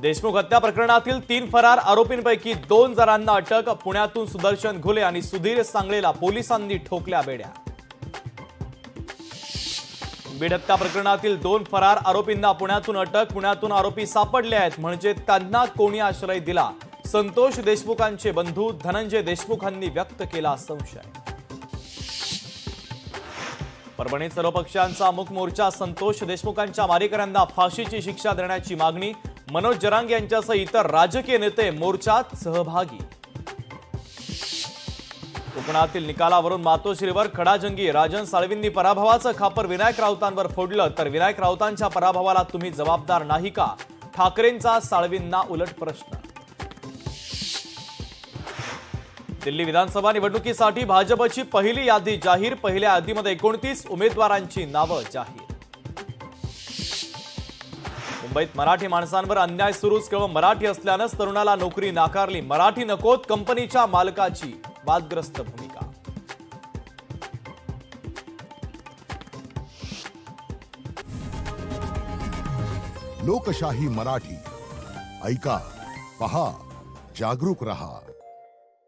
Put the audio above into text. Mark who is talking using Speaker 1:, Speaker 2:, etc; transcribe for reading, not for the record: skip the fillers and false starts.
Speaker 1: देशमुख हत्या प्रकरणातील 3 फरार आरोपींपैकी 2 जणांना अटक। पुण्यातून सुदर्शन घुले आणि सुधीर सांगळेला पोलिसांनी ठोकल्या बेड्या। बीड हत्या प्रकरणातील 2 फरार आरोपींना पुण्यातून अटक। पुण्यातून आरोपी सापडले आहेत, म्हणजे त्यांना कोणी आश्रय दिला? संतोष देशमुखांचे बंधू धनंजय देशमुखांनी व्यक्त केला संशय। परभणीत सर्व पक्षांचा मूक मोर्चा। संतोष देशमुखांच्या मारेकऱ्यांना फाशीची शिक्षा देण्याची मागणी। मनोज जरांगे यांच्यासह इतर राजकीय नेते मोर्चात सहभागी। कोकणातील निकालावरून मातोश्रीवर खडाजंगी। राजन साळवींनी पराभवाचं खापर विनायक राऊतांवर फोडलं, तर विनायक राऊतांच्या पराभवाला तुम्ही जबाबदार नाही का? ठाकरेंचा साळवींना उलट प्रश्न। दिल्ली विधानसभा निवडणुकीसाठी भाजपची पहिली यादी जाहीर। पहिल्या यादीमध्ये 29 उमेदवारांची नावं जाहीर। मुंबईत मराठी माणसांवर अन्याय सुरूच, केवळ मराठी असल्यानंच तरुणाला नोकरी नाकारली। मराठी नकोत, कंपनीच्या मालकाची वादग्रस्त भूमिका।
Speaker 2: लोकशाही मराठी ऐका, पहा, जागरूक रहा।